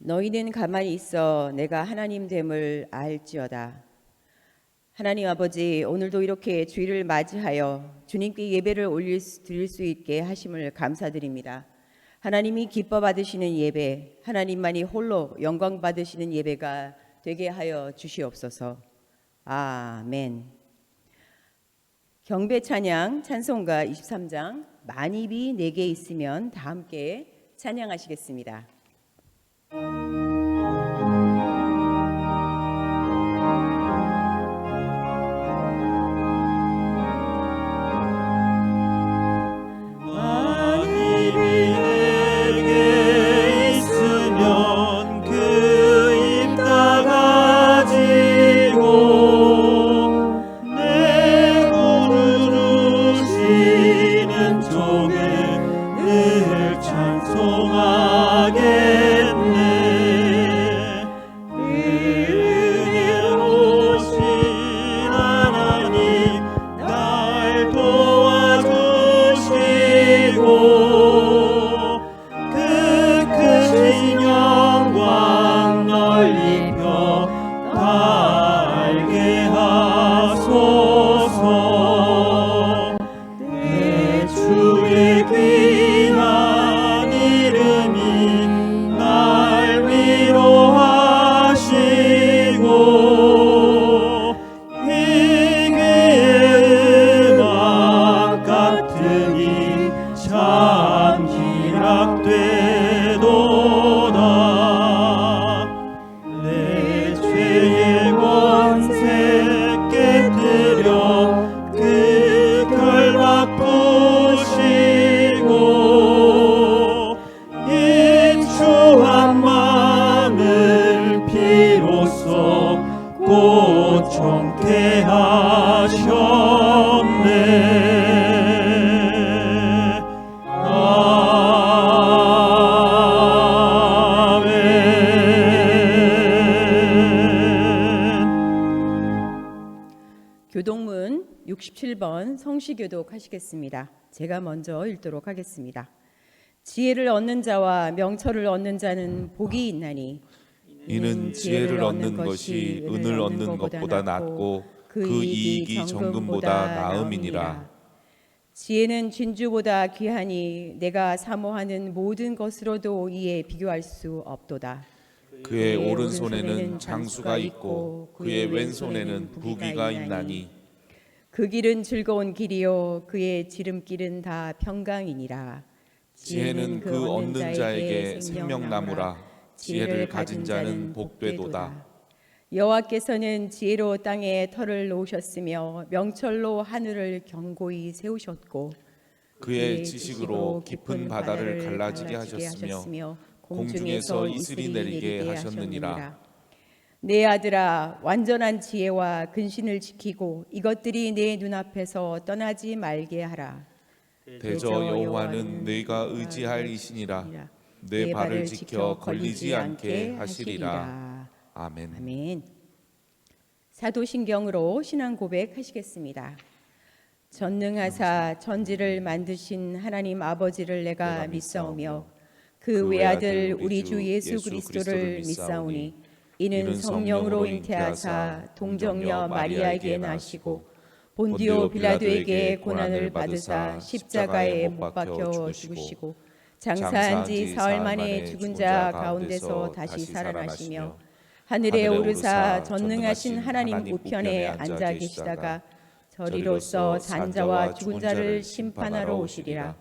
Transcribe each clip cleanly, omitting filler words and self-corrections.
너희는 가만히 있어 내가 하나님 됨을 알지어다. 하나님 아버지, 오늘도 이렇게 주일을 맞이하여 주님께 예배를 드릴 수 있게 하심을 감사드립니다. 하나님이 기뻐 받으시는 예배, 하나님만이 홀로 영광 받으시는 예배가 되게 하여 주시옵소서. 아멘. 경배 찬양 찬송가 23장 만입이 내게 있으면 다 함께 찬양하시겠습니다. 교동문 67번 성시교독 하시겠습니다. 제가 먼저 읽도록 하겠습니다. 지혜를 얻는 자와 명철을 얻는 자는 복이 있나니 이는 지혜를 얻는 것이 은을 얻는 것보다 낫고 그 이익이 정금보다 나음이니라. 지혜는 진주보다 귀하니 내가 사모하는 모든 것으로도 이에 비교할 수 없도다. 그의 오른손에는 장수가 있고 그의 왼손에는 부귀가 있나니 그 길은 즐거운 길이요 그의 지름길은 다 평강이니라. 지혜는 그 얻는 자에게 생명나무라. 지혜를 가진 자는 복되도다. 여호와께서는 지혜로 땅에 터를 놓으셨으며 명철로 하늘을 견고히 세우셨고 그의 지식으로 깊은 바다를 갈라지게 하셨으며 공중에서 이슬이 내리게 하셨느니라. 내 아들아, 완전한 지혜와 근신을 지키고 이것들이 내 눈앞에서 떠나지 말게 하라. 대저 여호와는 네가 의지할 이시니라. 내 발을 지켜 걸리지 않게 하시리라. 아멘. 아멘. 사도신경으로 신앙 고백하시겠습니다. 전능하사 천지를 만드신 하나님 아버지를 내가 믿사오며 그 외아들 우리 주 예수 그리스도를 믿사오니 이는 성령으로 잉태하사 동정녀 마리아에게 나시고 본디오 빌라도에게 고난을 받으사 십자가에 못 박혀 죽으시고 장사한 지 사흘 만에 죽은 자 가운데서 다시 살아나시며 하늘에 오르사 전능하신 하나님 우편에 앉아 계시다가 저리로서 산자와 죽은 자를 심판하러 오시리라.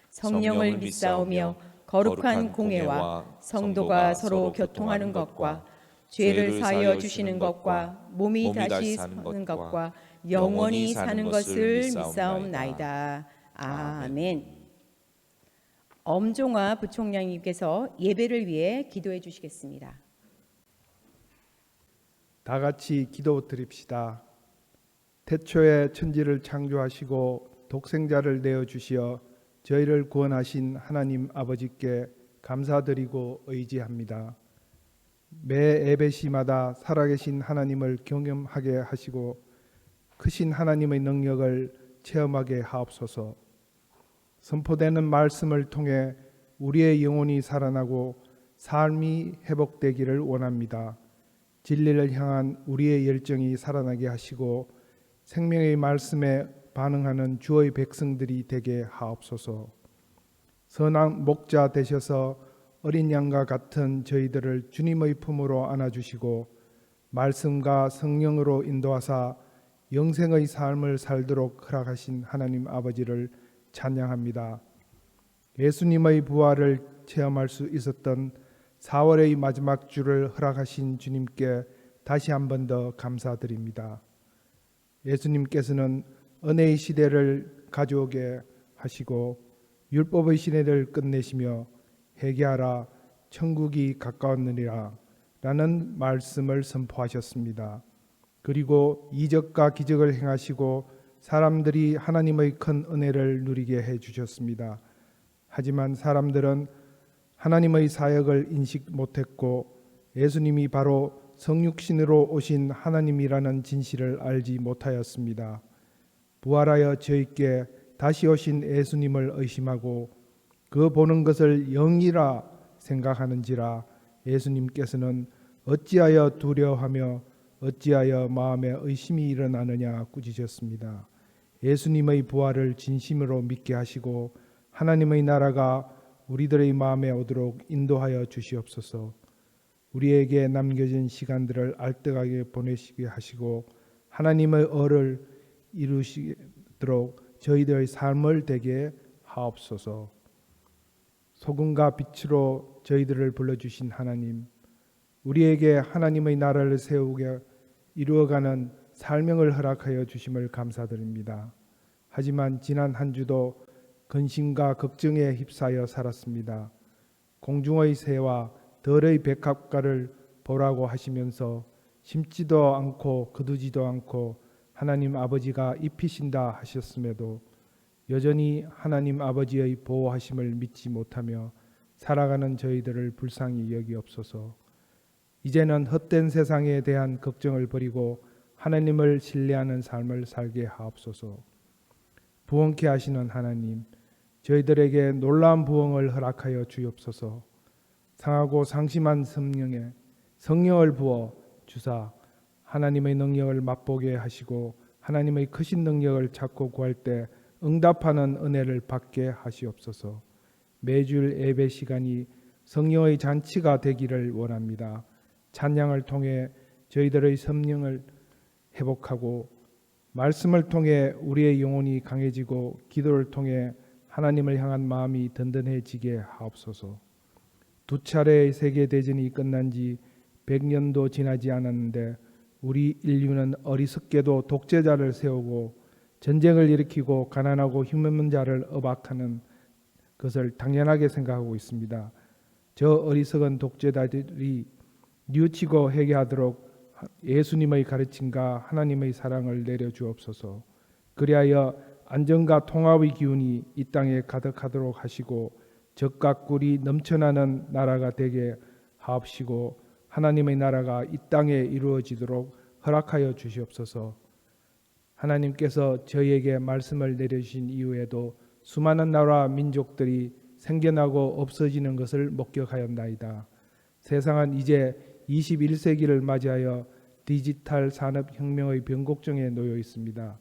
성령을 믿사오며 거룩한 공회와 성도가 서로 교통하는 것과 죄를 사하여 주시는 것과 몸이 다시 사는 것과 영원히 사는 것을 믿사옵나이다. 아멘. 엄종화 부총장님께서 예배를 위해 기도해 주시겠습니다. 다 같이 기도 드립시다. 태초에 천지를 창조하시고 독생자를 내어 주시어 저희를 구원하신 하나님 아버지께 감사드리고 의지합니다. 매 예배시마다 살아계신 하나님을 경험하게 하시고 크신 하나님의 능력을 체험하게 하옵소서. 선포되는 말씀을 통해 우리의 영혼이 살아나고 삶이 회복되기를 원합니다. 진리를 향한 우리의 열정이 살아나게 하시고 생명의 말씀에 반응하는 주의 백성들이 되게 하옵소서. 선한 목자 되셔서 어린 양과 같은 저희들을 주님의 품으로 안아주시고 말씀과 성령으로 인도하사 영생의 삶을 살도록 허락하신 하나님 아버지를 찬양합니다. 예수님의 부활을 체험할 수 있었던 4월의 마지막 주를 허락하신 주님께 다시 한 번 더 감사드립니다. 예수님께서는 은혜의 시대를 가져오게 하시고 율법의 시대를 끝내시며 회개하라 천국이 가까웠느니라 라는 말씀을 선포하셨습니다. 그리고 이적과 기적을 행하시고 사람들이 하나님의 큰 은혜를 누리게 해주셨습니다. 하지만 사람들은 하나님의 사역을 인식 못했고 예수님이 바로 성육신으로 오신 하나님이라는 진실을 알지 못하였습니다. 부활하여 저희께 다시 오신 예수님을 의심하고 그 보는 것을 영이라 생각하는지라 예수님께서는 어찌하여 두려워하며 어찌하여 마음에 의심이 일어나느냐 꾸짖으셨습니다. 예수님의 부활을 진심으로 믿게 하시고 하나님의 나라가 우리들의 마음에 오도록 인도하여 주시옵소서. 우리에게 남겨진 시간들을 알뜰하게 보내시게 하시고 하나님의 의를 이루시도록 저희들의 삶을 되게 하옵소서. 소금과 빛으로 저희들을 불러주신 하나님, 우리에게 하나님의 나라를 세우게 이루어가는 사명을 허락하여 주심을 감사드립니다. 하지만 지난 한 주도 근심과 걱정에 휩싸여 살았습니다. 공중의 새와 덜의 백합과를 보라고 하시면서 심지도 않고 거두지도 않고 하나님 아버지가 입히신다 하셨음에도 여전히 하나님 아버지의 보호하심을 믿지 못하며 살아가는 저희들을 불쌍히 여기옵소서. 이제는 헛된 세상에 대한 걱정을 버리고 하나님을 신뢰하는 삶을 살게 하옵소서. 부흥케 하시는 하나님, 저희들에게 놀라운 부흥을 허락하여 주옵소서. 상하고 상심한 성령에 성령을 부어 주사 하나님의 능력을 맛보게 하시고 하나님의 크신 능력을 찾고 구할 때 응답하는 은혜를 받게 하시옵소서. 매주일 예배 시간이 성령의 잔치가 되기를 원합니다. 찬양을 통해 저희들의 성령을 회복하고 말씀을 통해 우리의 영혼이 강해지고 기도를 통해 하나님을 향한 마음이 든든해지게 하옵소서. 2차례의 세계대전이 끝난 지 100년도 지나지 않았는데 우리 인류는 어리석게도 독재자를 세우고 전쟁을 일으키고 가난하고 힘없는 자를 억압하는 것을 당연하게 생각하고 있습니다. 저 어리석은 독재자들이 뉘우치고 회개하도록 예수님의 가르침과 하나님의 사랑을 내려주옵소서. 그리하여 안정과 통합의 기운이 이 땅에 가득하도록 하시고 적과 꿀이 넘쳐나는 나라가 되게 하옵시고 하나님의 나라가 이 땅에 이루어지도록 허락하여 주시옵소서. 하나님께서 저희에게 말씀을 내려주신 이후에도 수많은 나라 민족들이 생겨나고 없어지는 것을 목격하였나이다. 세상은 이제 21세기를 맞이하여 디지털 산업혁명의 변곡점에 놓여 있습니다.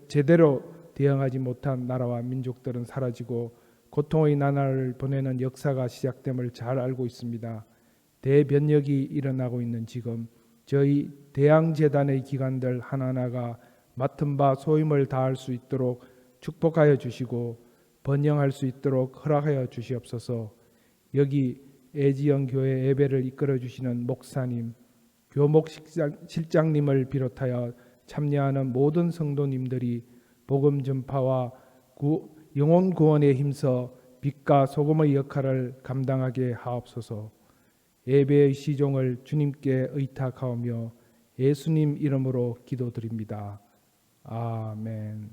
제대로 대응하지 못한 나라와 민족들은 사라지고 고통의 나날을 보내는 역사가 시작됨을 잘 알고 있습니다. 대변혁이 일어나고 있는 지금 저희 대양재단의 기관들 하나하나가 맡은 바 소임을 다할 수 있도록 축복하여 주시고 번영할 수 있도록 허락하여 주시옵소서. 여기 애지영 교회 예배를 이끌어 주시는 목사님, 교목 실장님을 비롯하여 참여하는 모든 성도님들이 복음 전파와 영혼 구원에 힘써 빛과 소금의 역할을 감당하게 하옵소서. 예배의 시종을 주님께 의탁하오며 예수님 이름으로 기도드립니다. 아멘.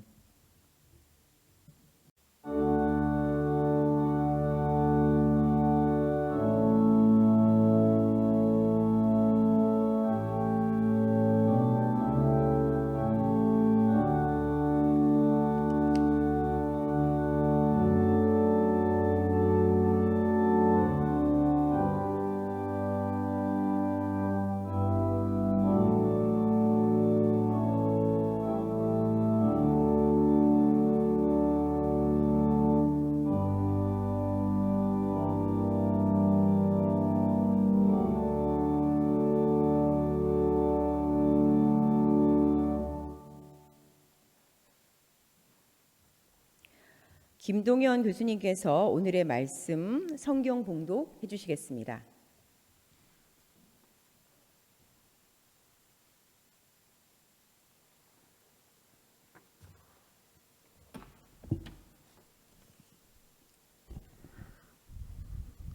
김동현 교수님께서 오늘의 말씀 성경 봉독해 주시겠습니다.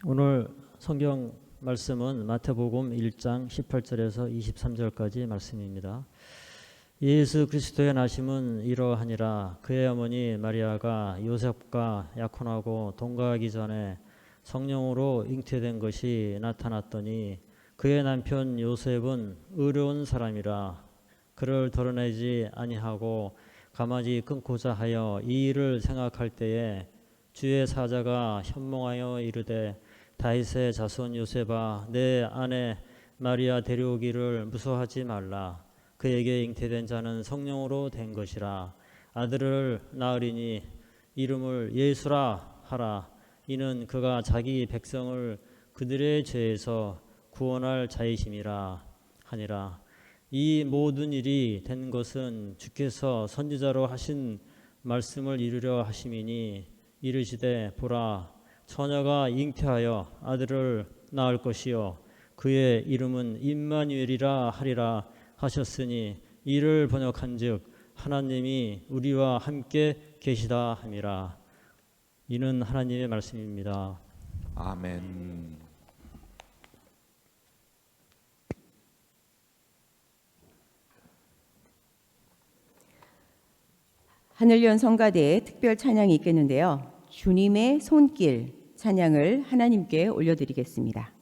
오늘 성경 말씀은 마태복음 1장 18절에서 23절까지 말씀입니다. 예수 그리스도의 나심은 이러하니라. 그의 어머니 마리아가 요셉과 약혼하고 동거하기 전에 성령으로 잉태된 것이 나타났더니 그의 남편 요셉은 의로운 사람이라 그를 드러내지 아니하고 가만히 끊고자 하여 이 일을 생각할 때에 주의 사자가 현몽하여 이르되 다윗의 자손 요셉아 내 아내 마리아 데려오기를 무서워하지 말라. 그에게 잉태된 자는 성령으로 된 것이라. 아들을 낳으리니 이름을 예수라 하라. 이는 그가 자기 백성을 그들의 죄에서 구원할 자이심이라 하니라. 이 모든 일이 된 것은 주께서 선지자로 하신 말씀을 이루려 하심이니 이르시되 보라 처녀가 잉태하여 아들을 낳을 것이요 그의 이름은 임마누엘이라 하리라 하셨으니 이를 번역한즉 하나님이 우리와 함께 계시다 함이라. 이는 하나님의 말씀입니다. 아멘. 하늘연 성가대에 특별 찬양이 있겠는데요. 주님의 손길 찬양을 하나님께 올려드리겠습니다.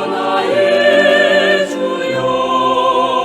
나의 주여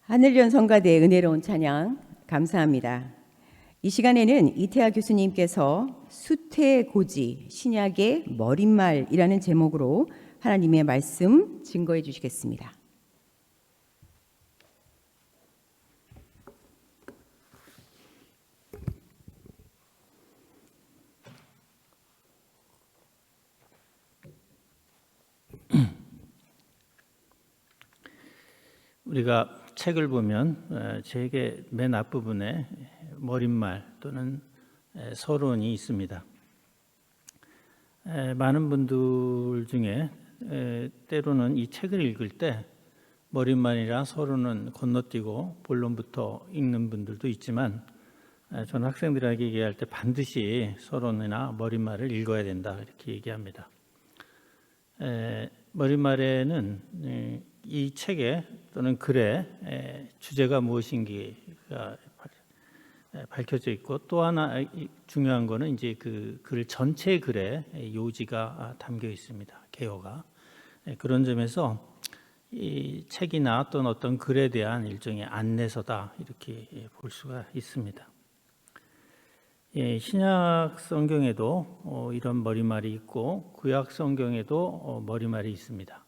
하늘연 성가대의 은혜로운 찬양 감사합니다. 이 시간에는 이태하 교수님께서 수태고지 신약의 머릿말이라는 제목으로 하나님의 말씀 증거해 주시겠습니다. 우리가 책을 보면 책의 맨 앞부분에 머릿말 또는 서론이 있습니다. 많은 분들 중에 때로는 이 책을 읽을 때 머릿말이랑 서론은 건너뛰고 본론부터 읽는 분들도 있지만 저는 학생들에게 얘기할 때 반드시 서론이나 머릿말을 읽어야 된다 이렇게 얘기합니다. 머릿말에는 이 책에 또는 글의 주제가 무엇인지가 밝혀져 있고, 또 하나 중요한 거는 이제 그 글 전체 글의 요지가 담겨 있습니다. 개요가. 그런 점에서 이 책이나 또는 어떤 글에 대한 일종의 안내서다 이렇게 볼 수가 있습니다. 신약 성경에도 이런 머릿말이 있고 구약 성경에도 머릿말이 있습니다.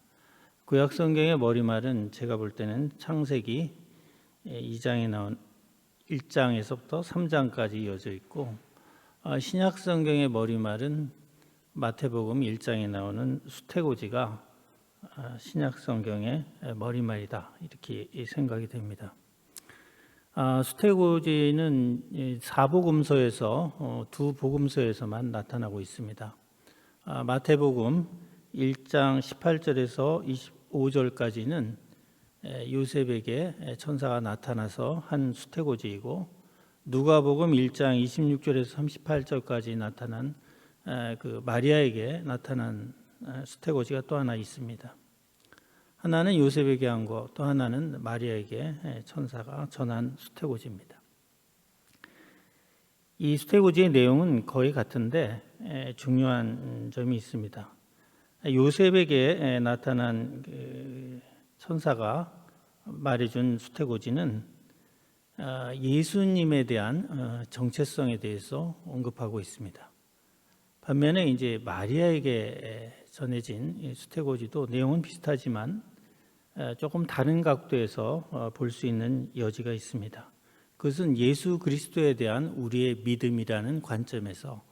구약 성경의 머릿말은 제가 볼 때는 창세기 2장에 나온 1장에서부터 3장까지 이어져 있고, 신약 성경의 머릿말은 마태복음 1장에 나오는 수태고지가 신약 성경의 머릿말이다 이렇게 생각이 됩니다. 수태고지는 사복음서에서 두 복음서에서만 나타나고 있습니다. 마태복음 1장 18절에서 25절까지는 요셉에게 천사가 나타나서 한 수태고지이고, 누가복음 1장 26절에서 38절까지 나타난 그 마리아에게 나타난 수태고지가 또 하나 있습니다. 하나는 요셉에게 한 거, 또 하나는 마리아에게 천사가 전한 수태고지입니다. 이 수태고지의 내용은 거의 같은데 중요한 점이 있습니다. 요셉에게 나타난 그 천사가 말해준 수태고지는 예수님에 대한 정체성에 대해서 언급하고 있습니다. 반면에 이제 마리아에게 전해진 수태고지도 내용은 비슷하지만 조금 다른 각도에서 볼 수 있는 여지가 있습니다. 그것은 예수 그리스도에 대한 우리의 믿음이라는 관점에서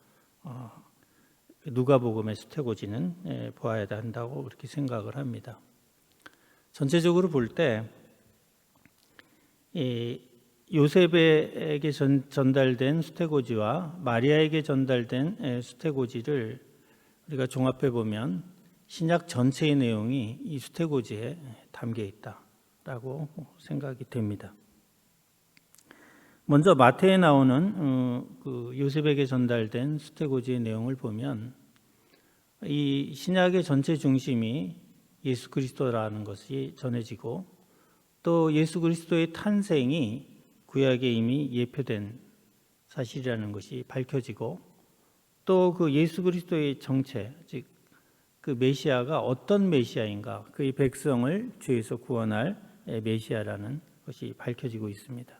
누가복음의 수태고지는 보아야 한다고 그렇게 생각을 합니다. 전체적으로 볼 때 요셉에게 전달된 수태고지와 마리아에게 전달된 수태고지를 우리가 종합해 보면 신약 전체의 내용이 이 수태고지에 담겨 있다라고 생각이 됩니다. 먼저 마태에 나오는 그 요셉에게 전달된 수태고지의 내용을 보면 이 신약의 전체 중심이 예수 그리스도라는 것이 전해지고, 또 예수 그리스도의 탄생이 구약에 이미 예표된 사실이라는 것이 밝혀지고, 또 그 예수 그리스도의 정체, 즉 그 메시아가 어떤 메시아인가, 그의 백성을 죄에서 구원할 메시아라는 것이 밝혀지고 있습니다.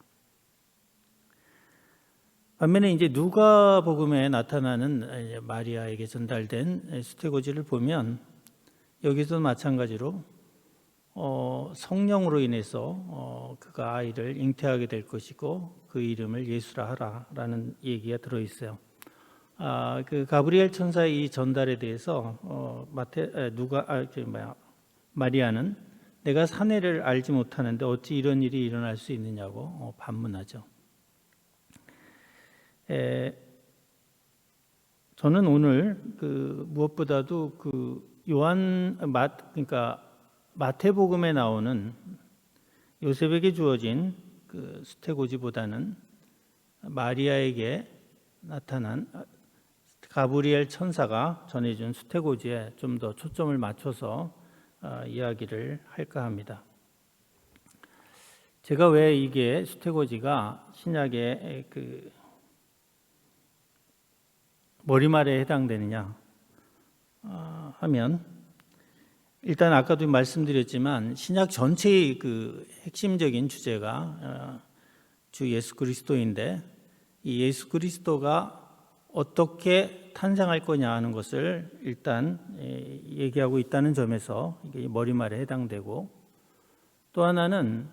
반면에 이제 누가복음에 나타나는 마리아에게 전달된 수태고지를 보면 여기서도 마찬가지로 성령으로 인해서 그가 아이를 잉태하게 될 것이고 그 이름을 예수라 하라라는 얘기가 들어 있어요. 그 가브리엘 천사의 이 전달에 대해서 마리아는 내가 사내를 알지 못하는데 어찌 이런 일이 일어날 수 있느냐고 반문하죠. 저는 오늘 무엇보다도 그러니까 마태복음에 나오는 요셉에게 주어진 그 수태고지보다는 마리아에게 나타난 가브리엘 천사가 전해준 수태고지에 좀 더 초점을 맞춰서 이야기를 할까 합니다. 제가 왜 이게 수태고지가 신약의 그 머릿말에 해당되느냐 하면, 일단 아까도 말씀드렸지만 신약 전체의 그 핵심적인 주제가 주 예수 그리스도인데, 이 예수 그리스도가 어떻게 탄생할 거냐 하는 것을 일단 얘기하고 있다는 점에서 이게 머리말에 해당되고, 또 하나는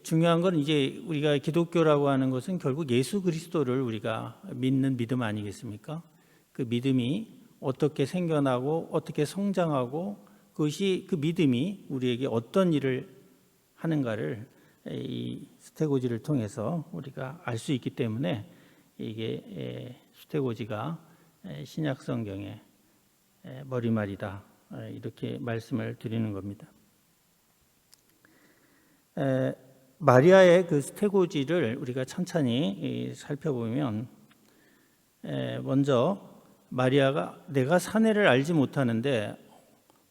중요한 건 이제 우리가 기독교라고 하는 것은 결국 예수 그리스도를 우리가 믿는 믿음 아니겠습니까? 그 믿음이 어떻게 생겨나고 어떻게 성장하고 그것이 그 믿음이 우리에게 어떤 일을 하는가를 이 스테고지를 통해서 우리가 알 수 있기 때문에 이게 스테고지가 신약 성경의 머리말이다, 이렇게 말씀을 드리는 겁니다. 마리아의 그 스테고지를 우리가 천천히 살펴보면, 먼저 마리아가 내가 사내를 알지 못하는데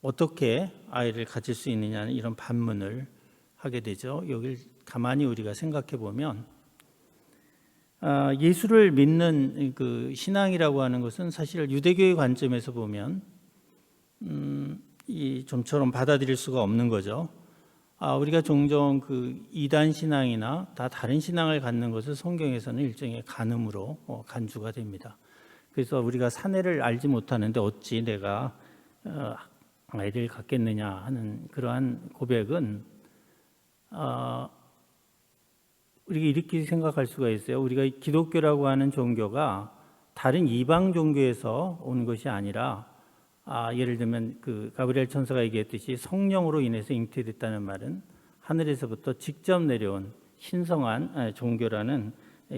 어떻게 아이를 가질 수 있느냐는 이런 반문을 하게 되죠. 여기를 가만히 우리가 생각해 보면, 예수를 믿는 그 신앙이라고 하는 것은 사실 유대교의 관점에서 보면 이 좀처럼 받아들일 수가 없는 거죠. 우리가 종종 그 이단 신앙이나 다 다른 신앙을 갖는 것을 성경에서는 일종의 간음으로 간주가 됩니다. 그래서 우리가 사내를 알지 못하는데 어찌 내가 아이를 갖겠느냐 하는 그러한 고백은, 우리가 이렇게 생각할 수가 있어요. 우리가 기독교라고 하는 종교가 다른 이방 종교에서 온 것이 아니라, 예를 들면 그 가브리엘 천사가 얘기했듯이 성령으로 인해서 잉태됐다는 말은 하늘에서부터 직접 내려온 신성한 종교라는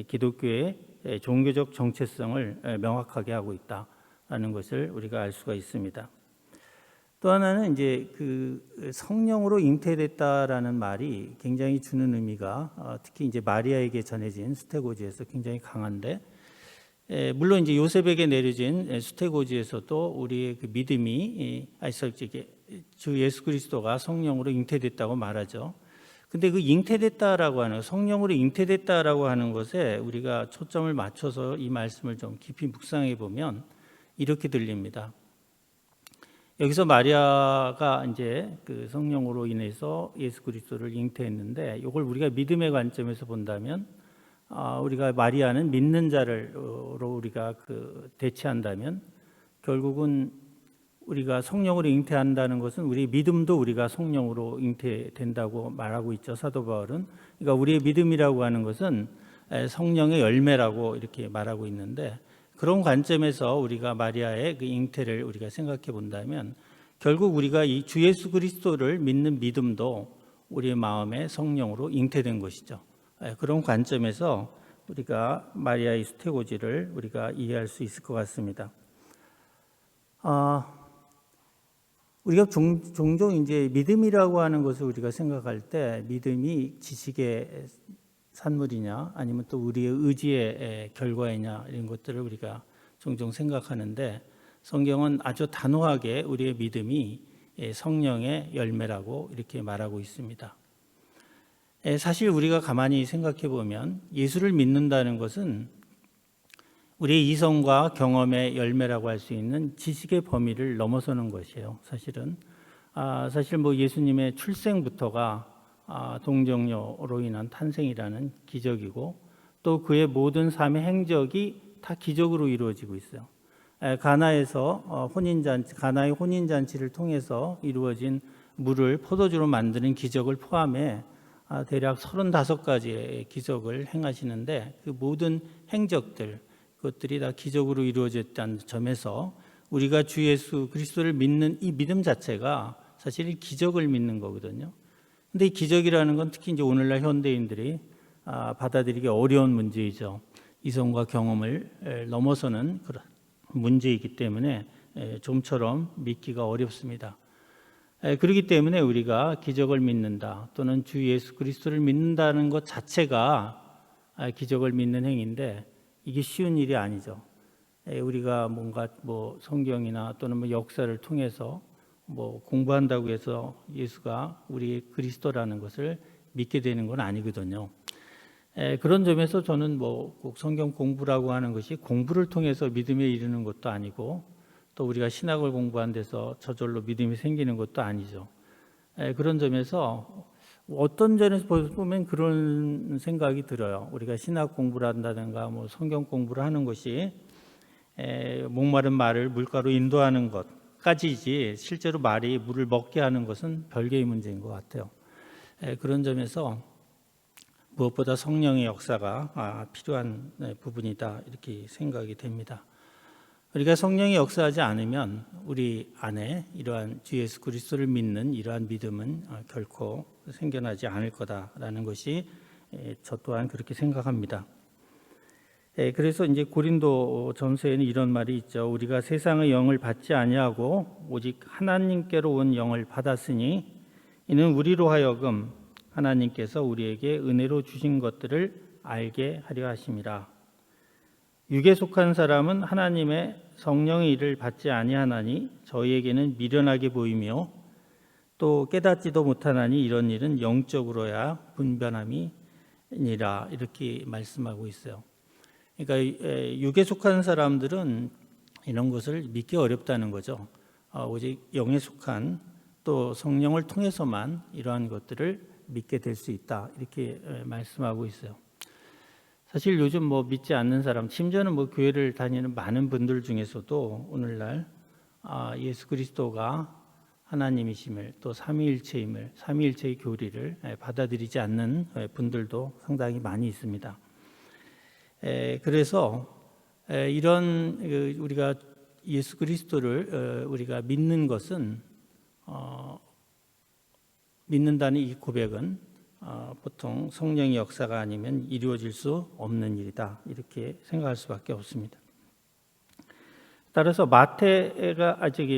기독교의 종교적 정체성을 명확하게 하고 있다라는 것을 우리가 알 수가 있습니다. 또 하나는 이제 그 성령으로 잉태됐다라는 말이 굉장히 주는 의미가 특히 이제 마리아에게 전해진 스테고지에서 굉장히 강한데, 물론 이제 요셉에게 내려진 스테고지에서도 우리의 그 믿음이 주 예수 그리스도가 성령으로 잉태됐다고 말하죠. 근데 그 잉태됐다라고 하는, 성령으로 잉태됐다라고 하는 것에 우리가 초점을 맞춰서 이 말씀을 좀 깊이 묵상해 보면 이렇게 들립니다. 여기서 마리아가 이제 그 성령으로 인해서 예수 그리스도를 잉태했는데, 이걸 우리가 믿음의 관점에서 본다면, 우리가 마리아는 믿는 자를로 우리가 그 대체한다면, 결국은 우리가 성령으로 잉태한다는 것은 우리 믿음도 우리가 성령으로 잉태된다고 말하고 있죠, 사도 바울은. 그러니까 우리의 믿음이라고 하는 것은 성령의 열매라고 이렇게 말하고 있는데, 그런 관점에서 우리가 마리아의 그 잉태를 우리가 생각해 본다면, 결국 우리가 이 주 예수 그리스도를 믿는 믿음도 우리의 마음에 성령으로 잉태된 것이죠. 그런 관점에서 우리가 마리아의 스테고지를 우리가 이해할 수 있을 것 같습니다. 우리가 종종 이제 믿음이라고 하는 것을 우리가 생각할 때, 믿음이 지식의 산물이냐 아니면 또 우리의 의지의 결과이냐, 이런 것들을 우리가 종종 생각하는데, 성경은 아주 단호하게 우리의 믿음이 성령의 열매라고 이렇게 말하고 있습니다. 사실 우리가 가만히 생각해 보면 예수를 믿는다는 것은 우리의 이성과 경험의 열매라고 할 수 있는 지식의 범위를 넘어서는 것이에요. 사실은 사실 뭐 예수님의 출생부터가 동정녀로 인한 탄생이라는 기적이고, 또 그의 모든 삶의 행적이 다 기적으로 이루어지고 있어요. 가나에서 가나의 혼인잔치를 통해서 이루어진 물을 포도주로 만드는 기적을 포함해 대략 35가지의 기적을 행하시는데, 그 모든 행적들, 그것들이 다 기적으로 이루어졌다는 점에서 우리가 주 예수 그리스도를 믿는 이 믿음 자체가 사실 기적을 믿는 거거든요. 근데 이 기적이라는 건 특히 이제 오늘날 현대인들이 받아들이기 어려운 문제이죠. 이성과 경험을 넘어서는 그런 문제이기 때문에 좀처럼 믿기가 어렵습니다. 그렇기 때문에 우리가 기적을 믿는다, 또는 주 예수 그리스도를 믿는다는 것 자체가 기적을 믿는 행위인데, 이게 쉬운 일이 아니죠. 우리가 뭔가 뭐 성경이나 또는 뭐 역사를 통해서 뭐 공부한다고 해서 예수가 우리 그리스도라는 것을 믿게 되는 건 아니거든요. 그런 점에서 저는 뭐 꼭 성경 공부라고 하는 것이 공부를 통해서 믿음에 이르는 것도 아니고, 또 우리가 신학을 공부한 데서 저절로 믿음이 생기는 것도 아니죠. 그런 점에서 어떤 점에서 보면 그런 생각이 들어요. 우리가 신학 공부를 한다든가 뭐 성경 공부를 하는 것이 목마른 말을 물가로 인도하는 것까지지 실제로 말이 물을 먹게 하는 것은 별개의 문제인 것 같아요. 그런 점에서 무엇보다 성령의 역사가 필요한 부분이다 이렇게 생각이 됩니다. 우리가 성령이 역사하지 않으면 우리 안에 이러한 주 예수 그리스도를 믿는 이러한 믿음은 결코 생겨나지 않을 거다라는 것이 저 또한 그렇게 생각합니다. 그래서 이제 고린도 전서에는 이런 말이 있죠. 우리가 세상의 영을 받지 아니하고 오직 하나님께로 온 영을 받았으니 이는 우리로 하여금 하나님께서 우리에게 은혜로 주신 것들을 알게 하려 하심이라. 육에 속한 사람은 하나님의 성령의 일을 받지 아니하나니 저희에게는 미련하게 보이며 또 깨닫지도 못하나니 이런 일은 영적으로야 분변함이니라 이렇게 말씀하고 있어요. 그러니까 육에 속한 사람들은 이런 것을 믿기 어렵다는 거죠. 오직 영에 속한 또 성령을 통해서만 이러한 것들을 믿게 될 수 있다 이렇게 말씀하고 있어요. 사실 요즘 뭐 믿지 않는 사람, 심지어는 뭐 교회를 다니는 많은 분들 중에서도 오늘날 예수 그리스도가 하나님이심을 또 삼위일체임을, 삼위일체의 교리를 받아들이지 않는 분들도 상당히 많이 있습니다. 그래서 이런 우리가 예수 그리스도를 우리가 믿는 것은 믿는다는 이 고백은 보통 성령의 역사가 아니면 이루어질 수 없는 일이다 이렇게 생각할 수밖에 없습니다. 따라서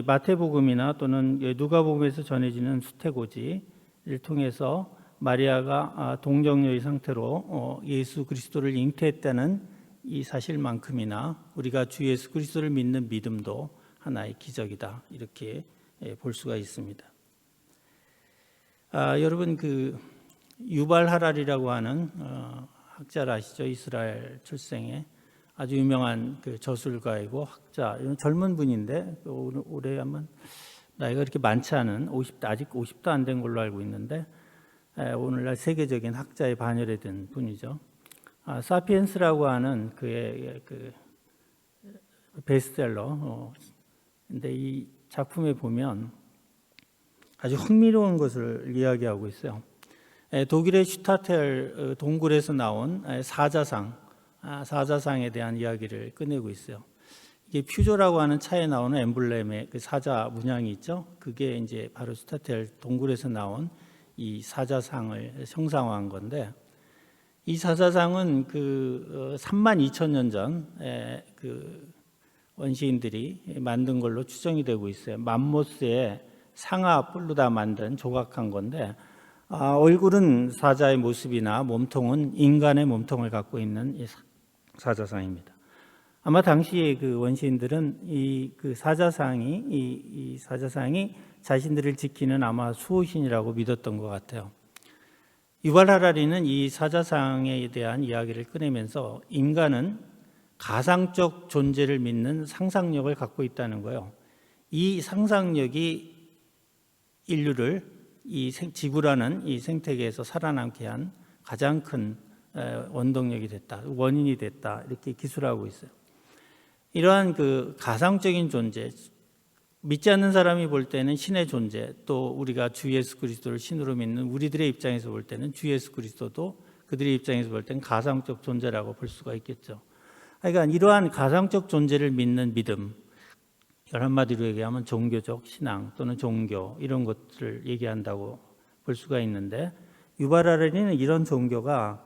마태복음이나 또는 누가복음에서 전해지는 수태고지를 통해서 마리아가 동정녀의 상태로 예수 그리스도를 잉태했다는 이 사실만큼이나 우리가 주 예수 그리스도를 믿는 믿음도 하나의 기적이다 이렇게 볼 수가 있습니다. 여러분 유발 하랄이라고 하는 학자를 아시죠? 이스라엘 출생의 아주 유명한 저술가이고 학자, 젊은 분인데 올해 아마 나이가 그렇게 많지 않은 50대 아직 50도 안 된 걸로 알고 있는데 오늘날 세계적인 학자에 반열에 든 분이죠. 사피엔스라고 하는 그의 베스트셀러. 근데 이 작품에 보면 아주 흥미로운 것을 이야기하고 있어요. 독일의 슈타텔 동굴에서 나온 사자상에 대한 이야기를 꺼내고 있어요. 이게 퓨조라고 하는 차에 나오는 엠블렘의 그 사자 문양이 있죠. 그게 이제 바로 슈타텔 동굴에서 나온 이 사자상을 형상화한 건데, 이 사자상은 32,000년 전에 원시인들이 만든 걸로 추정이 되고 있어요. 맘모스의 상아 뿔로 다 만든 조각한 건데, 얼굴은 사자의 모습이나 몸통은 인간의 몸통을 갖고 있는 이 사자상입니다. 아마 당시에 원시인들은 이 사자상이 자신들을 지키는 아마 수호신이라고 믿었던 것 같아요. 유발 하라리는 이 사자상에 대한 이야기를 꺼내면서 인간은 가상적 존재를 믿는 상상력을 갖고 있다는 거예요. 이 상상력이 인류를 이 지구라는 이 생태계에서 살아남게 한 가장 큰 원동력이 됐다, 원인이 됐다 이렇게 기술하고 있어요. 이러한 가상적인 존재, 믿지 않는 사람이 볼 때는 신의 존재, 또 우리가 주 예수 그리스도를 신으로 믿는 우리들의 입장에서 볼 때는 주 예수 그리스도도 그들의 입장에서 볼 때는 가상적 존재라고 볼 수가 있겠죠. 그러니까 이러한 가상적 존재를 믿는 믿음, 한마디로 얘기하면 종교적 신앙 또는 종교 이런 것들을 얘기한다고 볼 수가 있는데, 유발 하랄리는 이런 종교가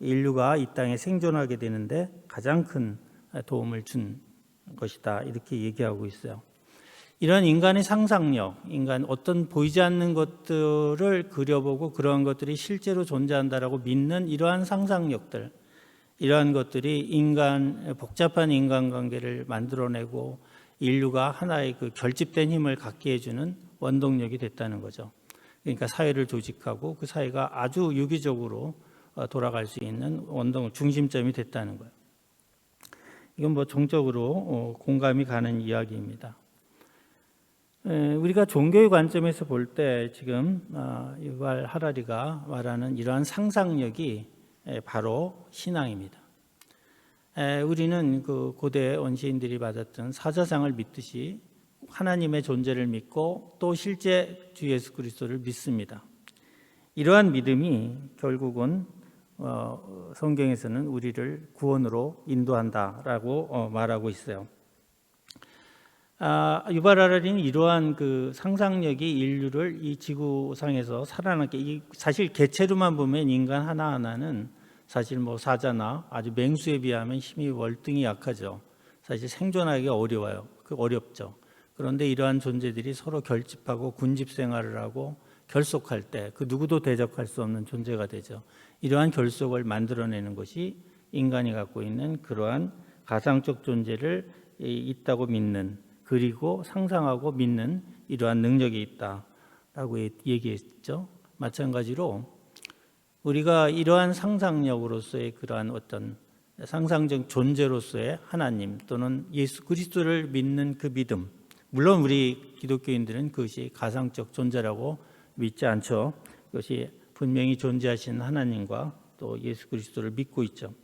인류가 이 땅에 생존하게 되는데 가장 큰 도움을 준 것이다 이렇게 얘기하고 있어요. 이런 인간의 상상력, 어떤 보이지 않는 것들을 그려보고 그러한 것들이 실제로 존재한다라고 믿는 이러한 상상력들, 이러한 것들이 복잡한 인간관계를 만들어내고 인류가 하나의 결집된 힘을 갖게 해주는 원동력이 됐다는 거죠. 그러니까 사회를 조직하고 그 사회가 아주 유기적으로 돌아갈 수 있는 중심점이 됐다는 거예요. 이건 정적으로 공감이 가는 이야기입니다. 우리가 종교의 관점에서 볼 때 지금 유발 하라리가 말하는 이러한 상상력이 바로 신앙입니다. 우리는 그 고대 원시인들이 받았던 사자상을 믿듯이 하나님의 존재를 믿고 또 실제 주 예수 그리스도를 믿습니다. 이러한 믿음이 결국은 성경에서는 우리를 구원으로 인도한다라고 말하고 있어요. 유발 하라리는 이러한 그 상상력이 인류를 이 지구상에서 살아남게, 사실 개체로만 보면 인간 하나하나는 사실 뭐 사자나 아주 맹수에 비하면 힘이 월등히 약하죠. 사실 생존하기 어려워요. 어렵죠. 그런데 이러한 존재들이 서로 결집하고 군집 생활을 하고 결속할 때 그 누구도 대적할 수 없는 존재가 되죠. 이러한 결속을 만들어내는 것이 인간이 갖고 있는 그러한 가상적 존재를 있다고 믿는, 그리고 상상하고 믿는 이러한 능력이 있다라고 얘기했죠. 마찬가지로 우리가 이러한 상상력으로서의 그러한 어떤 상상적 존재로서의 하나님 또는 예수 그리스도를 믿는 그 믿음, 물론 우리 기독교인들은 그것이 가상적 존재라고 믿지 않죠. 그것이 분명히 존재하신 하나님과 또 예수 그리스도를 믿고 있죠.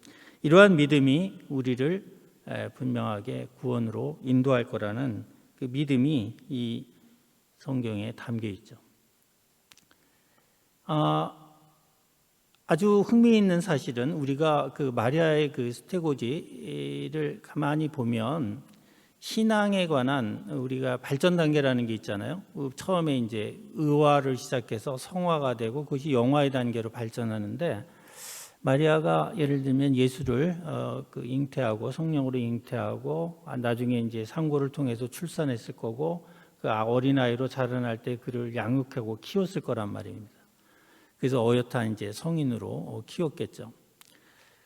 이러한 믿음이 우리를 분명하게 구원으로 인도할 거라는 그 믿음이 이 성경에 담겨 있죠. 아주 흥미있는 사실은 우리가 그 마리아의 그 스테고지를 가만히 보면 신앙에 관한 우리가 발전 단계라는 게 있잖아요. 처음에 이제 의화를 시작해서 성화가 되고 그것이 영화의 단계로 발전하는데, 마리아가 예를 들면 예수를 그 잉태하고 성령으로 잉태하고 나중에 이제 상고를 통해서 출산했을 거고 그 어린아이로 자라날 때 그를 양육하고 키웠을 거란 말입니다. 그래서 어엿한 이제 성인으로 키웠겠죠.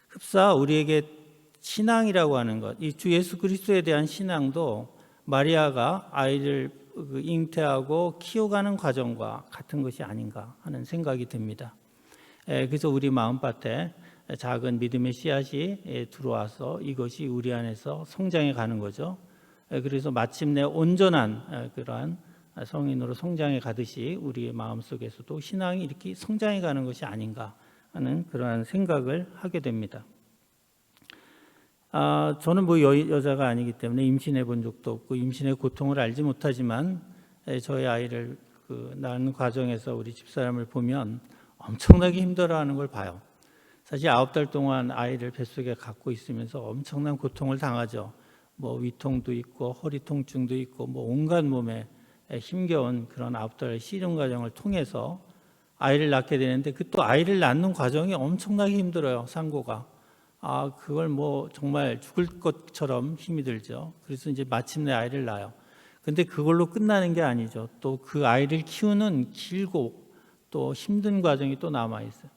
흡사 우리에게 신앙이라고 하는 것, 이 주 예수 그리스도에 대한 신앙도 마리아가 아이를 잉태하고 키워가는 과정과 같은 것이 아닌가 하는 생각이 듭니다. 그래서 우리 마음밭에 작은 믿음의 씨앗이 들어와서 이것이 우리 안에서 성장해 가는 거죠. 그래서 마침내 온전한 그러한 성인으로 성장해 가듯이 우리의 마음속에서도 신앙이 이렇게 성장해 가는 것이 아닌가 하는 그러한 생각을 하게 됩니다. 저는 뭐 여자가 아니기 때문에 임신해 본 적도 없고 임신의 고통을 알지 못하지만 저희 아이를 낳는 과정에서 우리 집사람을 보면 엄청나게 힘들어하는 걸 봐요. 사실 9달 동안 아이를 뱃속에 갖고 있으면서 엄청난 고통을 당하죠. 뭐 위통도 있고 허리 통증도 있고 뭐 온갖 몸에 힘겨운 그런 9달 씨름 과정을 통해서 아이를 낳게 되는데, 그 또 아이를 낳는 과정이 엄청나게 힘들어요. 상고가. 그걸 뭐 정말 죽을 것처럼 힘이 들죠. 그래서 이제 마침내 아이를 낳아요. 근데 그걸로 끝나는 게 아니죠. 또 그 아이를 키우는 길고 또 힘든 과정이 또 남아 있어요.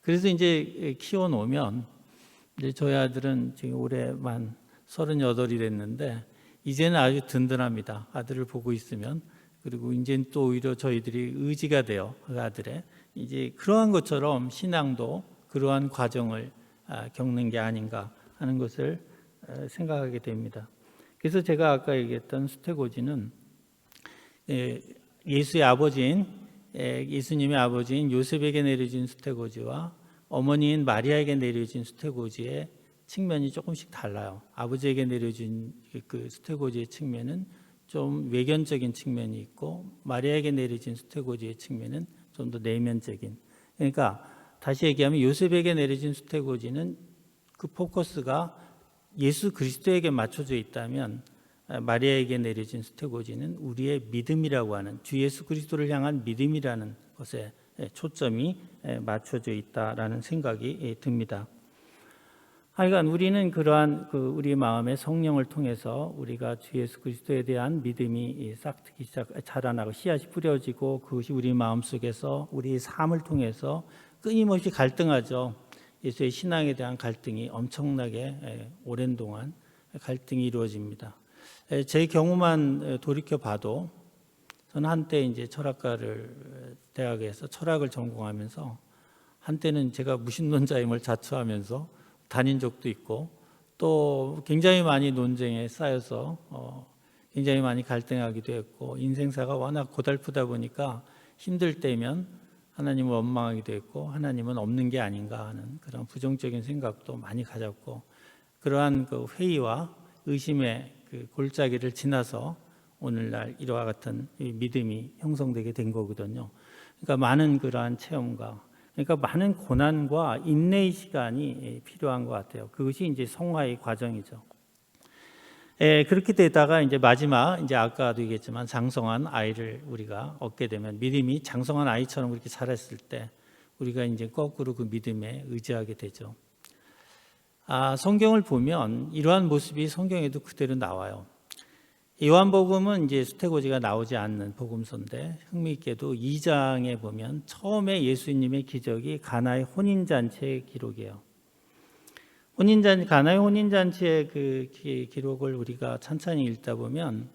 그래서 이제 키워 놓으면, 이제 저희 아들은 지금 올해만 38이 됐는데 이제는 아주 든든합니다. 아들을 보고 있으면. 그리고 이제는 또 오히려 저희들이 의지가 돼요. 그 아들의. 이제 그러한 것처럼 신앙도 그러한 과정을 겪는 게 아닌가 하는 것을 생각하게 됩니다. 그래서 제가 아까 얘기했던 스테고지는 예수의 아버지인, 예수님의 아버지인 요셉에게 내려진 스테고지와 어머니인 마리아에게 내려진 스테고지의 측면이 조금씩 달라요. 아버지에게 내려진 그 스테고지의 측면은 좀 외견적인 측면이 있고, 마리아에게 내려진 스테고지의 측면은 좀 더 내면적인. 그러니까 다시 얘기하면 요셉에게 내려진 스테고지는 그 포커스가 예수 그리스도에게 맞춰져 있다면, 마리아에게 내려진 스테고지는 우리의 믿음이라고 하는, 주 예수 그리스도를 향한 믿음이라는 것에 초점이 맞춰져 있다라는 생각이 듭니다. 하여간 우리는 그러한 우리 마음의 성령을 통해서 우리가 주 예수 그리스도에 대한 믿음이 싹트기 자라나고 씨앗이 뿌려지고, 그것이 우리 마음속에서 우리 삶을 통해서 끊임없이 갈등하죠. 예수의 신앙에 대한 갈등이 엄청나게 오랜 동안 갈등이 이루어집니다. 제 경우만 돌이켜 봐도, 저는 한때 이제 철학과를 대학에서 철학을 전공하면서 한때는 제가 무신론자임을 자처하면서 다닌 적도 있고, 또 굉장히 많이 논쟁에 쌓여서 굉장히 많이 갈등하기도 했고 인생사가 워낙 고달프다 보니까 힘들 때면 하나님을 원망하기도 했고 하나님은 없는 게 아닌가 하는 그런 부정적인 생각도 많이 가졌고 그러한 그 회의와 의심의 그 골짜기를 지나서 오늘날 이와 같은 이 믿음이 형성되게 된 거거든요. 그러니까 많은 그러한 체험과 그러니까 많은 고난과 인내의 시간이 필요한 것 같아요. 그것이 이제 성화의 과정이죠. 그렇게 되다가 이제 마지막 이제 아까도 얘기했지만 장성한 아이를 우리가 얻게 되면 믿음이 장성한 아이처럼 그렇게 자랐을 때 우리가 이제 거꾸로 그 믿음에 의지하게 되죠. 성경을 보면 이러한 모습이 성경에도 그대로 나와요. 요한복음은 이제 수태고지가 나오지 않는 복음서인데 흥미있게도 2장에 보면 처음에 예수님의 기적이 가나의 혼인잔치의 기록이에요. 가나의 혼인잔치의 그 기록을 우리가 찬찬히 읽다 보면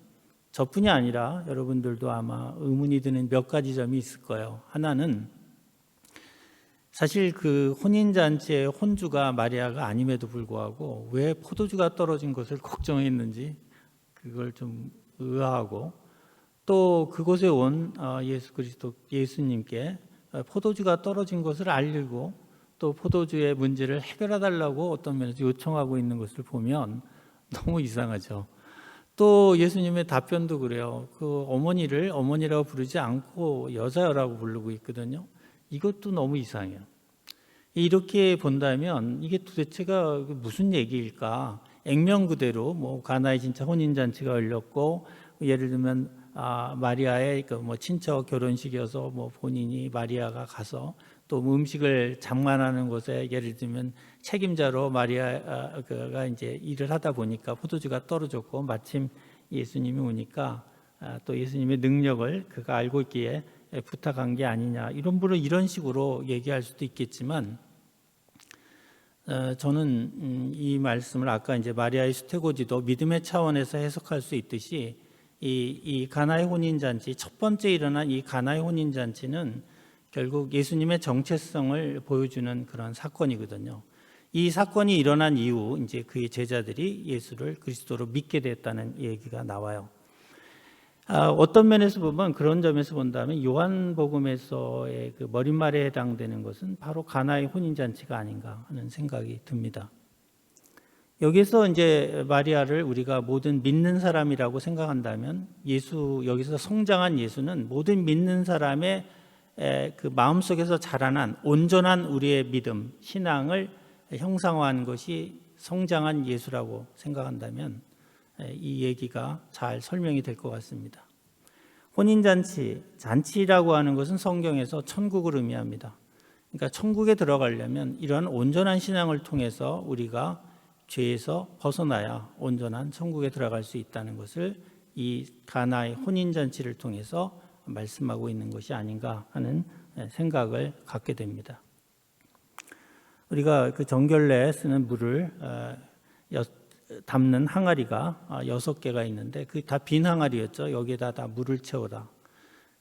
저뿐이 아니라 여러분들도 아마 의문이 드는 몇 가지 점이 있을 거예요. 하나는 사실 그 혼인잔치의 혼주가 마리아가 아님에도 불구하고 왜 포도주가 떨어진 것을 걱정했는지 그걸 좀 의아하고 또 그곳에 온 예수 그리스도 예수님께 포도주가 떨어진 것을 알리고 또 포도주의 문제를 해결해 달라고 어떤 면에서 요청하고 있는 것을 보면 너무 이상하죠. 또 예수님의 답변도 그래요. 그 어머니를 어머니라고 부르지 않고 여자라고 부르고 있거든요. 이것도 너무 이상해요. 이렇게 본다면 이게 도대체가 무슨 얘기일까? 액면 그대로 뭐 가나의 진짜 혼인잔치가 열렸고 예를 들면 마리아의 그 뭐 친척 결혼식이어서 뭐 본인이 마리아가 가서 또 음식을 장만하는 곳에 예를 들면 책임자로 마리아가 이제 일을 하다 보니까 포도주가 떨어졌고 마침 예수님이 오니까 또 예수님의 능력을 그가 알고 있기에 부탁한 게 아니냐 이런 식으로 얘기할 수도 있겠지만 저는 이 말씀을 아까 이제 마리아의 수태고지도 믿음의 차원에서 해석할 수 있듯이 이 가나의 혼인잔치 첫 번째 일어난 이 가나의 혼인잔치는 결국 예수님의 정체성을 보여주는 그런 사건이거든요. 이 사건이 일어난 이후 이제 그의 제자들이 예수를 그리스도로 믿게 됐다는 얘기가 나와요. 어떤 면에서 보면 그런 점에서 본다면 요한복음에서의 그 머릿말에 해당되는 것은 바로 가나의 혼인잔치가 아닌가 하는 생각이 듭니다. 여기서 이제 마리아를 우리가 모든 믿는 사람이라고 생각한다면 여기서 성장한 예수는 모든 믿는 사람의 그 마음속에서 자라난 온전한 우리의 믿음, 신앙을 형상화한 것이 성장한 예수라고 생각한다면 이 얘기가 잘 설명이 될 것 같습니다. 혼인잔치, 잔치라고 하는 것은 성경에서 천국을 의미합니다. 그러니까 천국에 들어가려면 이러한 온전한 신앙을 통해서 우리가 죄에서 벗어나야 온전한 천국에 들어갈 수 있다는 것을 이 가나의 혼인잔치를 통해서 말씀하고 있는 것이 아닌가 하는 생각을 갖게 됩니다. 우리가 그 정결례에 쓰는 물을 담는 항아리가 6개가 있는데 그 다 빈 항아리였죠. 여기에다 다 물을 채워라.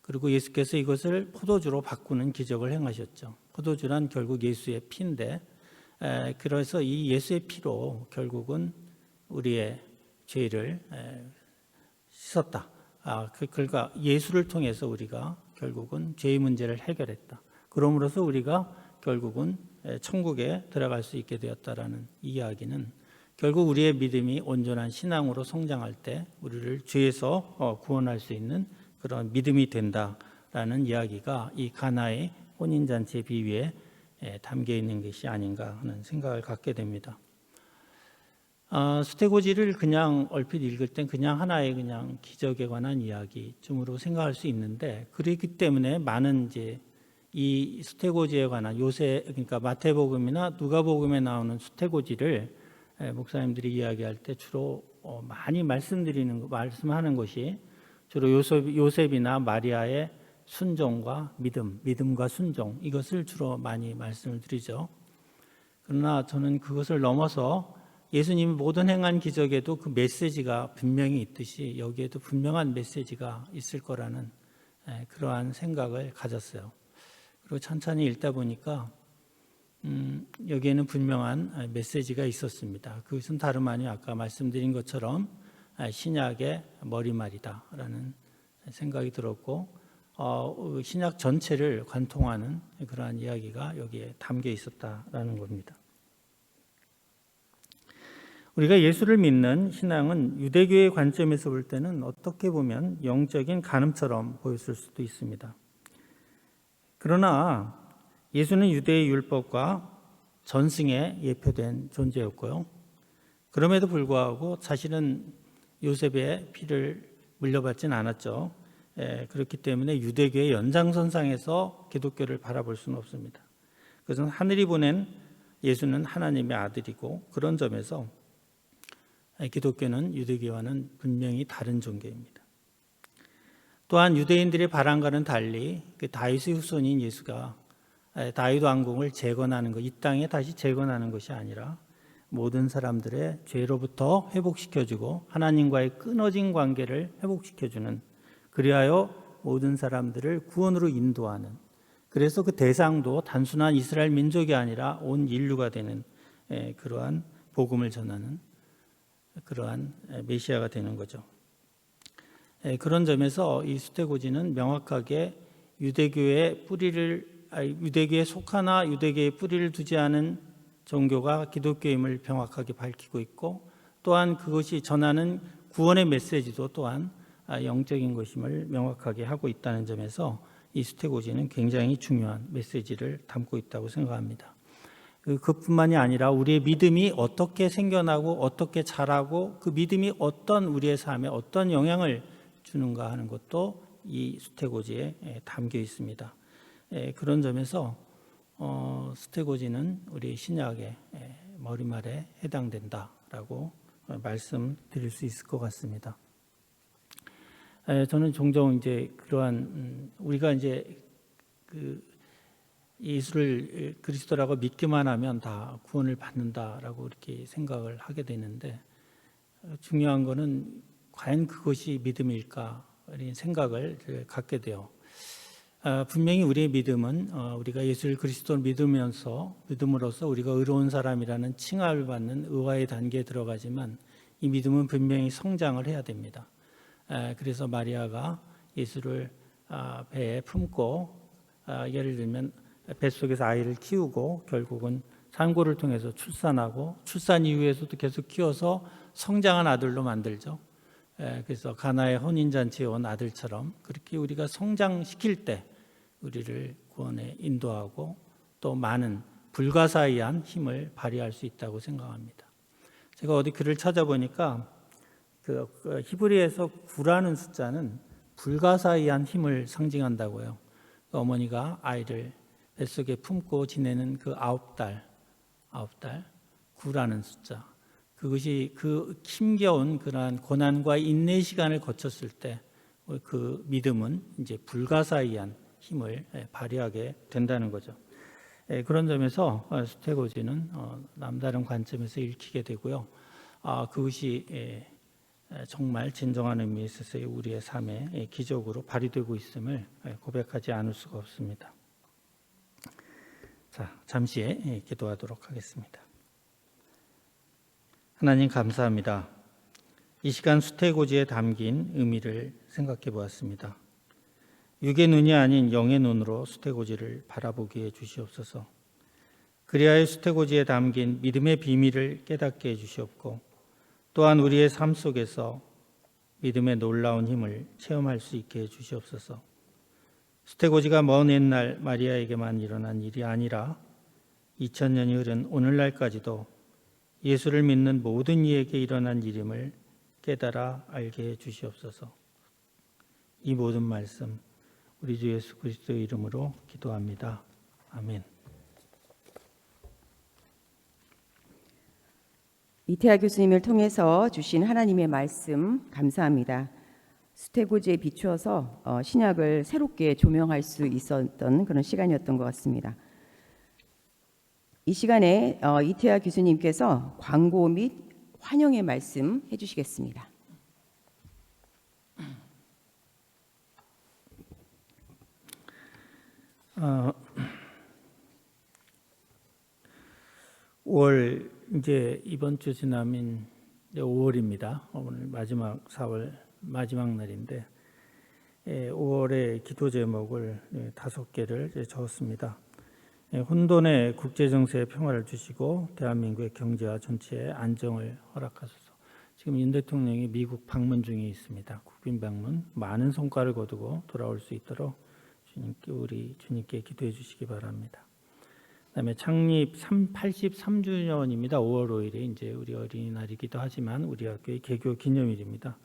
그리고 예수께서 이것을 포도주로 바꾸는 기적을 행하셨죠. 포도주란 결국 예수의 피인데 그래서 이 예수의 피로 결국은 우리의 죄를 씻었다. 그러니까 예수를 통해서 우리가 결국은 죄의 문제를 해결했다. 그러므로서 우리가 결국은 천국에 들어갈 수 있게 되었다라는 이야기는 결국 우리의 믿음이 온전한 신앙으로 성장할 때 우리를 죄에서 구원할 수 있는 그런 믿음이 된다라는 이야기가 이 가나의 혼인잔치의 비유에 담겨 있는 것이 아닌가 하는 생각을 갖게 됩니다. 수태고지를 그냥 얼핏 읽을 땐 그냥 하나의 그냥 기적에 관한 이야기쯤으로 생각할 수 있는데 그렇기 때문에 많은 이제 이 수태고지에 관한 그러니까 마태복음이나 누가복음에 나오는 수태고지를 목사님들이 이야기할 때 주로 많이 말씀하는 것이 주로 요셉이나 마리아의 순종과 믿음과 순종 이것을 주로 많이 말씀을 드리죠. 그러나 저는 그것을 넘어서 예수님이 모든 행한 기적에도 그 메시지가 분명히 있듯이 여기에도 분명한 메시지가 있을 거라는 그러한 생각을 가졌어요. 그리고 천천히 읽다 보니까 여기에는 분명한 메시지가 있었습니다. 그것은 다름 아니요 아까 말씀드린 것처럼 신약의 머리말이다라는 생각이 들었고 신약 전체를 관통하는 그러한 이야기가 여기에 담겨 있었다라는 겁니다. 우리가 예수를 믿는 신앙은 유대교의 관점에서 볼 때는 어떻게 보면 영적인 간음처럼 보였을 수도 있습니다. 그러나 예수는 유대의 율법과 전승에 예표된 존재였고요. 그럼에도 불구하고 사실은 요셉의 피를 물려받지는 않았죠. 그렇기 때문에 유대교의 연장선상에서 기독교를 바라볼 수는 없습니다. 그것은 하늘이 보낸 예수는 하나님의 아들이고 그런 점에서 기독교는 유대교와는 분명히 다른 종교입니다. 또한 유대인들의 바람과는 달리 그 다윗의 후손인 예수가 다윗 왕궁을 재건하는 것, 이 땅에 다시 재건하는 것이 아니라 모든 사람들의 죄로부터 회복시켜주고 하나님과의 끊어진 관계를 회복시켜주는, 그리하여 모든 사람들을 구원으로 인도하는, 그래서 그 대상도 단순한 이스라엘 민족이 아니라 온 인류가 되는 그러한 복음을 전하는 그러한 메시아가 되는 거죠. 그런 점에서 이 수태고지는 명확하게 유대교의 속하나 유대교의 뿌리를 두지 않은 종교가 기독교임을 명확하게 밝히고 있고, 또한 그것이 전하는 구원의 메시지도 또한 영적인 것임을 명확하게 하고 있다는 점에서 이 수태고지는 굉장히 중요한 메시지를 담고 있다고 생각합니다. 그뿐만이 아니라 우리의 믿음이 어떻게 생겨나고 어떻게 자라고 그 믿음이 어떤 우리의 삶에 어떤 영향을 주는가 하는 것도 이 수태고지에 담겨 있습니다. 그런 점에서 수태고지는 우리 신약의 머리말에 해당된다라고 말씀드릴 수 있을 것 같습니다. 저는 종종 이제 그러한 우리가 이제 그 예수를 그리스도라고 믿기만 하면 다 구원을 받는다라고 이렇게 생각을 하게 되는데, 중요한 거는 과연 그것이 믿음일까 이런 생각을 갖게 돼요. 분명히 우리의 믿음은 우리가 예수를 그리스도를 믿음으로써 우리가 의로운 사람이라는 칭함을 받는 의와의 단계에 들어가지만 이 믿음은 분명히 성장을 해야 됩니다. 그래서 마리아가 예수를 배에 품고 예를 들면 뱃속에서 아이를 키우고 결국은 산고를 통해서 출산하고 출산 이후에서도 계속 키워서 성장한 아들로 만들죠. 그래서 가나의 혼인잔치에 온 아들처럼 그렇게 우리가 성장시킬 때 우리를 구원에 인도하고 또 많은 불가사의한 힘을 발휘할 수 있다고 생각합니다. 제가 어디 글을 찾아보니까 그 히브리에서 9라는 숫자는 불가사의한 힘을 상징한다고요. 어머니가 아이를 뱃속에 품고 지내는 그 9달 9라는 숫자, 그것이 그 힘겨운 그러한 고난과 인내 시간을 거쳤을 때 그 믿음은 이제 불가사의한 힘을 발휘하게 된다는 거죠. 그런 점에서 수태고지는 남다른 관점에서 읽히게 되고요. 그것이 정말 진정한 의미에 있어서 우리의 삶에 기적으로 발휘되고 있음을 고백하지 않을 수가 없습니다. 자, 잠시 기도하도록 하겠습니다. 하나님 감사합니다. 이 시간 수태고지에 담긴 의미를 생각해 보았습니다. 육의 눈이 아닌 영의 눈으로 수태고지를 바라보게 해 주시옵소서. 그리하여 수태고지에 담긴 믿음의 비밀을 깨닫게 해 주시옵고, 또한 우리의 삶 속에서 믿음의 놀라운 힘을 체험할 수 있게 해 주시옵소서. 수태고지가 먼 옛날 마리아에게만 일어난 일이 아니라 2000년이 흐른 오늘날까지도 예수를 믿는 모든 이에게 일어난 일임을 깨달아 알게 해 주시옵소서. 이 모든 말씀 우리 주 예수 그리스도의 이름으로 기도합니다. 아멘. 이태하 교수님을 통해서 주신 하나님의 말씀 감사합니다. 수태고지에 비추어서 신약을 새롭게 조명할 수 있었던 그런 시간이었던 것 같습니다. 이 시간에 이태하 교수님께서 광고 및 환영의 말씀 해주시겠습니다. 올 이제 이번 주 지나면 이제 5월입니다. 오늘 마지막 4월 마지막 날인데 5월의 기도 제목을 5개를 적었습니다. 혼돈의 국제 정세에 평화를 주시고 대한민국의 경제와 전체의 안정을 허락하소서. 지금 윤 대통령이 미국 방문 중에 있습니다. 국빈 방문, 많은 성과를 거두고 돌아올 수 있도록 우리 주님께 기도해 주시기 바랍니다. 그다음에 창립 83주년입니다. 5월 5일에 이제 우리 어린이날이기도 하지만 우리 학교의 개교 기념일입니다.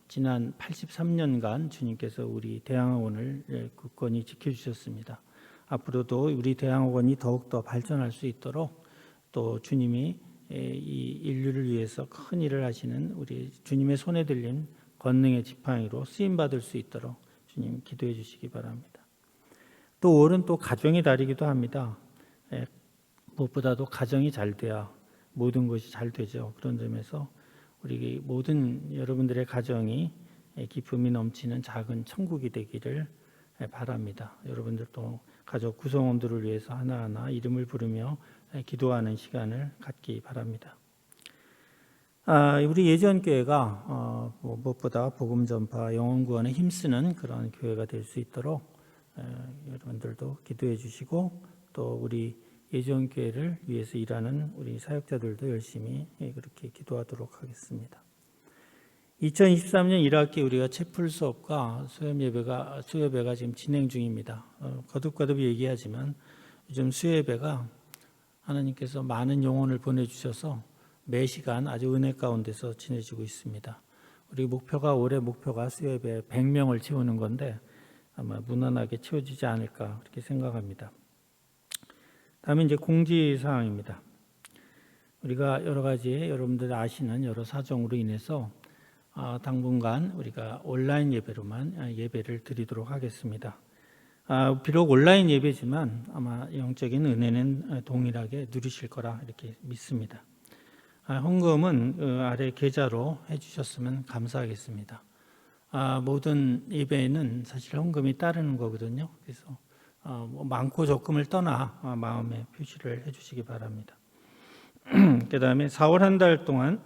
지난 83년간 주님께서 우리 대항학원을 굳건히 지켜주셨습니다. 앞으로도 우리 대항학원이 더욱더 발전할 수 있도록 또 주님이 이 인류를 위해서 큰 일을 하시는 우리 주님의 손에 들린 권능의 지팡이로 쓰임받을 수 있도록 주님 기도해 주시기 바랍니다. 또 5월은 또 가정의 달이기도 합니다. 무엇보다도 가정이 잘 돼야 모든 것이 잘 되죠. 그런 점에서 우리 모든 여러분들의 가정이 기쁨이 넘치는 작은 천국이 되기를 바랍니다. 여러분들도 가족 구성원들을 위해서 하나하나 이름을 부르며 기도하는 시간을 갖기 바랍니다. 우리 예전교회가 무엇보다 복음 전파, 영혼 구원에 힘쓰는 그런 교회가 될 수 있도록 여러분들도 기도해 주시고 또 우리 예전교회를 위해서 일하는 우리 사역자들도 열심히 그렇게 기도하도록 하겠습니다. 2023년 1학기 우리가 채플 수업과 수요예배가 지금 진행 중입니다. 거듭거듭 얘기하지만 요즘 수요예배가 하나님께서 많은 영혼을 보내주셔서 매 시간 아주 은혜 가운데서 지내지고 있습니다. 우리 올해 목표가 수요예배 100명을 채우는 건데 아마 무난하게 채워지지 않을까 그렇게 생각합니다. 다음에 이제 공지사항입니다. 우리가 여러 가지 여러분들 아시는 여러 사정으로 인해서 당분간 우리가 온라인 예배로만 예배를 드리도록 하겠습니다. 비록 온라인 예배지만 아마 영적인 은혜는 동일하게 누리실 거라 이렇게 믿습니다. 헌금은 아래 계좌로 해주셨으면 감사하겠습니다. 모든 예배에는 사실 헌금이 따르는 거거든요. 그래서 많고 적금을 떠나 마음의 표시를 해주시기 바랍니다. 그 다음에 4월 한 달 동안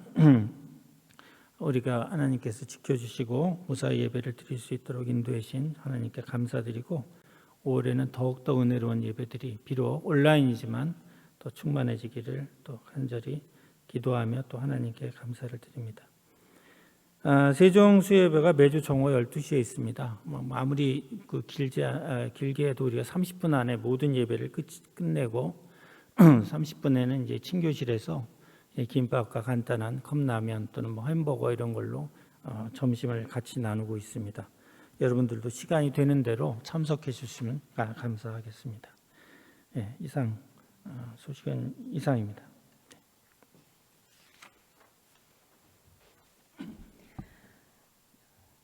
우리가 하나님께서 지켜주시고 무사히 예배를 드릴 수 있도록 인도해 주신 하나님께 감사드리고 5월에는 더욱더 은혜로운 예배들이 비록 온라인이지만 더 충만해지기를 또 간절히 기도하며 또 하나님께 감사를 드립니다. 세종 수요예배가 매주 정오 12시에 있습니다. 아무리 길게 해도 우리가 30분 안에 모든 예배를 끝내고 30분에는 이제 친교실에서 김밥과 간단한 컵라면 또는 햄버거 이런 걸로 점심을 같이 나누고 있습니다. 여러분들도 시간이 되는 대로 참석해 주시면 감사하겠습니다. 소식은 이상입니다.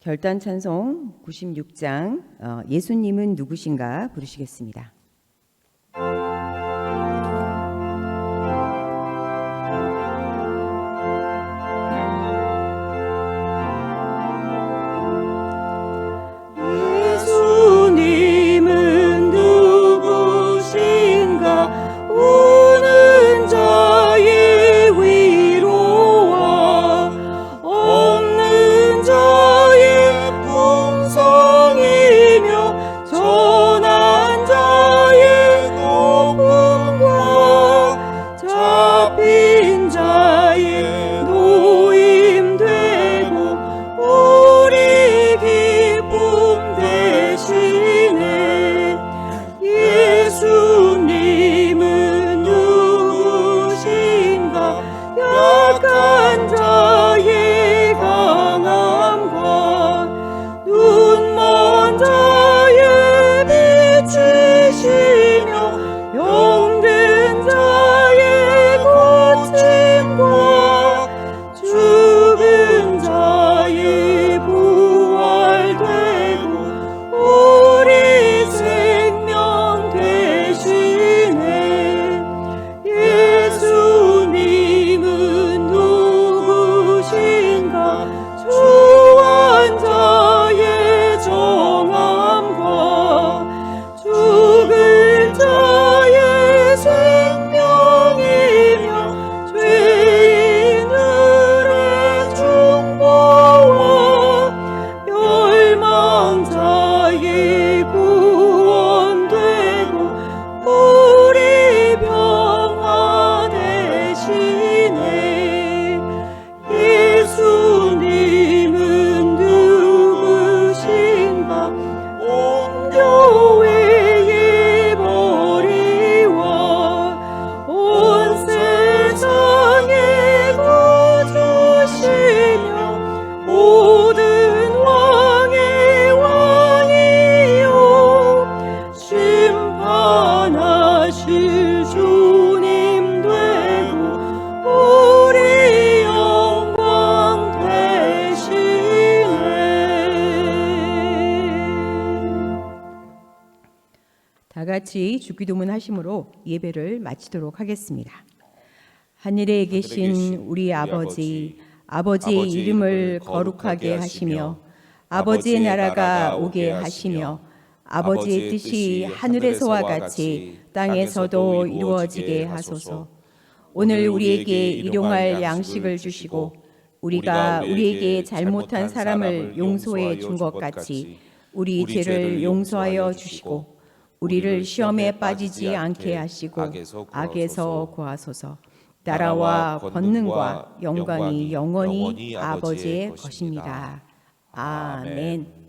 결단 찬송 96장 예수님은 누구신가 부르시겠습니다. 예수님은 누구신가 우는 자의 위로와 없는 자의 풍성이며 전한 자 같이 주기도문 하심으로 예배를 마치도록 하겠습니다. 하늘에 계신 우리 아버지, 아버지의 이름을 거룩하게 하시며 아버지의 나라가 오게 하시며 아버지의 뜻이 하늘에서와 같이 땅에서도 이루어지게 하소서. 오늘 우리에게 일용할 양식을 주시고 우리가 우리에게 잘못한 사람을 용서해 준 것 같이 우리 죄를 용서하여 주시고 우리를 시험에 빠지지 않게 하시고 악에서 구하소서. 나라와 권능과 영광이 영원히 아버지의 것입니다. 아멘.